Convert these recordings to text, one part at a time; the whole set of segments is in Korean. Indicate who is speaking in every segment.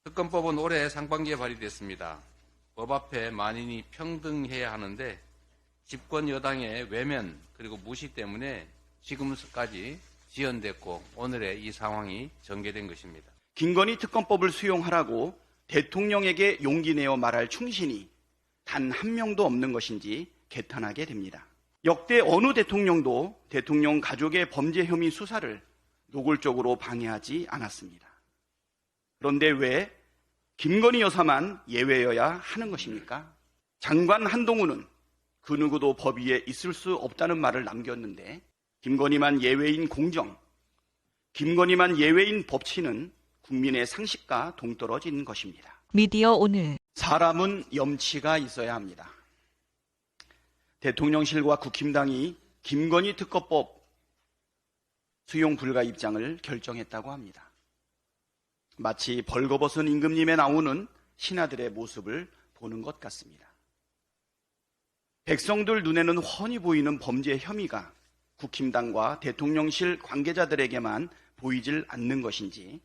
Speaker 1: 특검법은 올해 상반기에 발의됐습니다. 법 앞에 만인이 평등해야 하는데 집권 여당의 외면 그리고 무시 때문에 지금까지 지연됐고 오늘의 이 상황이 전개된 것입니다.
Speaker 2: 김건희 특검법을 수용하라고 대통령에게 용기 내어 말할 충신이 단 한 명도 없는 것인지 개탄하게 됩니다. 역대 어느 대통령도 대통령 가족의 범죄 혐의 수사를 노골적으로 방해하지 않았습니다. 그런데 왜 김건희 여사만 예외여야 하는 것입니까? 장관 한동훈은 그 누구도 법 위에 있을 수 없다는 말을 남겼는데 김건희만 예외인 공정, 김건희만 예외인 법치는 국민의 상식과 동떨어진 것입니다.
Speaker 3: 미디어 오늘
Speaker 2: 사람은 염치가 있어야 합니다. 대통령실과 국힘당이 김건희 특검법 수용 불가 입장을 결정했다고 합니다. 마치 벌거벗은 임금님에 나오는 신하들의 모습을 보는 것 같습니다. 백성들 눈에는 훤히 보이는 범죄 혐의가 국힘당과 대통령실 관계자들에게만 보이질 않는 것인지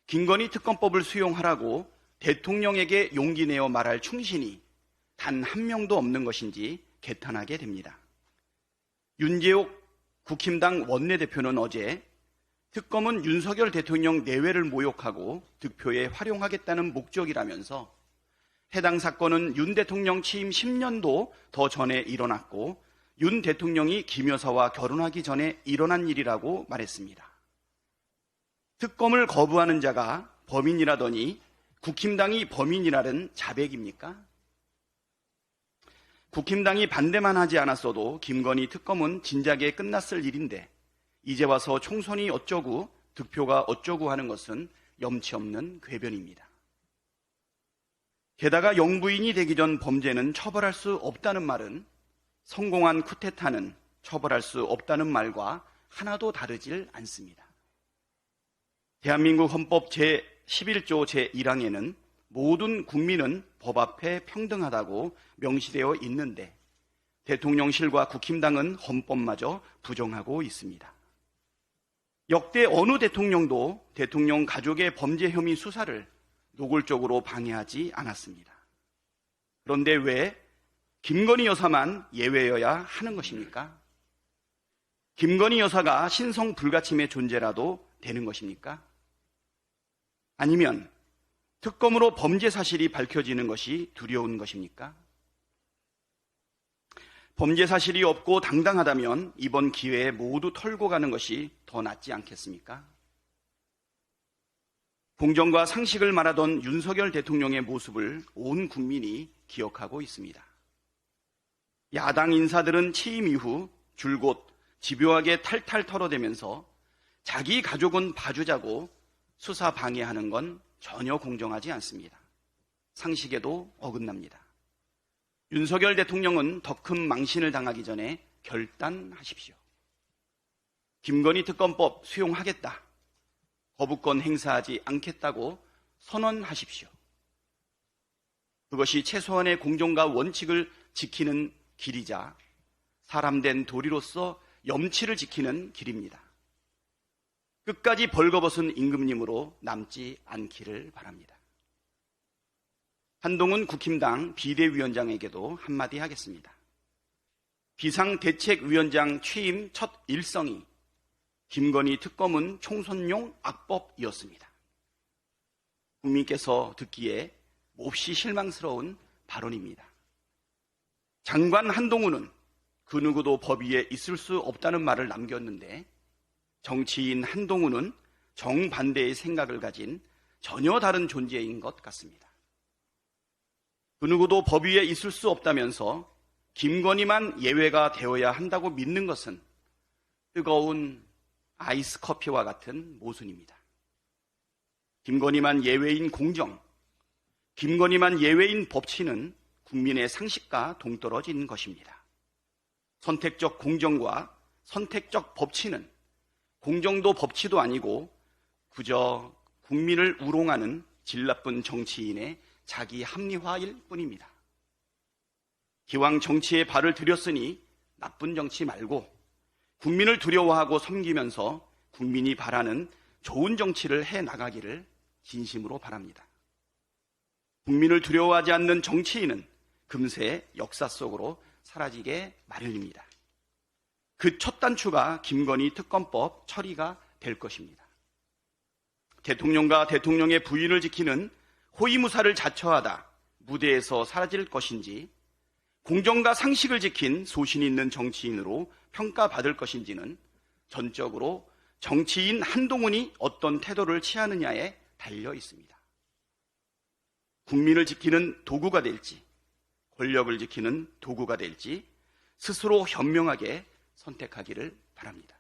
Speaker 2: 김건희 특검법을 수용하라고 대통령에게 용기 내어 말할 충신이 단 한 명도 없는 것인지 개탄하게 됩니다. 윤재옥 국힘당 원내대표는 어제 특검은 윤석열 대통령 내외를 모욕하고 득표에 활용하겠다는 목적이라면서 해당 사건은 윤 대통령 취임 10년도 더 전에 일어났고 윤 대통령이 김 여사와 결혼하기 전에 일어난 일이라고 말했습니다. 특검을 거부하는 자가 범인이라더니 국힘당이 범인이라는 자백입니까? 국힘당이 반대만 하지 않았어도 김건희 특검은 진작에 끝났을 일인데 이제 와서 총선이 어쩌고 득표가 어쩌고 하는 것은 염치 없는 궤변입니다. 게다가 영부인이 되기 전 범죄는 처벌할 수 없다는 말은 성공한 쿠데타는 처벌할 수 없다는 말과 하나도 다르질 않습니다. 대한민국 헌법 제11조 제1항에는 모든 국민은 법 앞에 평등하다고 명시되어 있는데 대통령실과 국힘당은 헌법마저 부정하고 있습니다. 역대 어느 대통령도 대통령 가족의 범죄 혐의 수사를 노골적으로 방해하지 않았습니다. 그런데 왜 김건희 여사만 예외여야 하는 것입니까? 김건희 여사가 신성 불가침의 존재라도 되는 것입니까? 아니면 특검으로 범죄 사실이 밝혀지는 것이 두려운 것입니까? 범죄 사실이 없고 당당하다면 이번 기회에 모두 털고 가는 것이 더 낫지 않겠습니까? 공정과 상식을 말하던 윤석열 대통령의 모습을 온 국민이 기억하고 있습니다. 야당 인사들은 취임 이후 줄곧 집요하게 탈탈 털어대면서 자기 가족은 봐주자고 수사 방해하는 건 전혀 공정하지 않습니다. 상식에도 어긋납니다. 윤석열 대통령은 더 큰 망신을 당하기 전에 결단하십시오. 김건희 특검법 수용하겠다. 거부권 행사하지 않겠다고 선언하십시오. 그것이 최소한의 공정과 원칙을 지키는 길이자 사람된 도리로서 염치를 지키는 길입니다. 끝까지 벌거벗은 임금님으로 남지 않기를 바랍니다. 한동훈 국힘당 비대위원장에게도 한마디 하겠습니다. 비상대책위원장 취임 첫 일성이 김건희 특검은 총선용 악법이었습니다. 국민께서 듣기에 몹시 실망스러운 발언입니다. 장관 한동훈은 그 누구도 법 위에 있을 수 없다는 말을 남겼는데 정치인 한동훈은 정반대의 생각을 가진 전혀 다른 존재인 것 같습니다. 그 누구도 법 위에 있을 수 없다면서 김건희만 예외가 되어야 한다고 믿는 것은 뜨거운 아이스 커피와 같은 모순입니다. 김건희만 예외인 공정, 김건희만 예외인 법치는 국민의 상식과 동떨어진 것입니다. 선택적 공정과 선택적 법치는 공정도 법치도 아니고 그저 국민을 우롱하는 질 나쁜 정치인의 자기 합리화일 뿐입니다. 기왕 정치에 발을 들였으니 나쁜 정치 말고 국민을 두려워하고 섬기면서 국민이 바라는 좋은 정치를 해 나가기를 진심으로 바랍니다. 국민을 두려워하지 않는 정치인은 금세 역사 속으로 사라지게 마련입니다. 그 첫 단추가 김건희 특검법 처리가 될 것입니다. 대통령과 대통령의 부인을 지키는 호위무사를 자처하다 무대에서 사라질 것인지, 공정과 상식을 지킨 소신 있는 정치인으로 평가받을 것인지는 전적으로 정치인 한동훈이 어떤 태도를 취하느냐에 달려 있습니다. 국민을 지키는 도구가 될지, 권력을 지키는 도구가 될지 스스로 현명하게 선택하기를 바랍니다.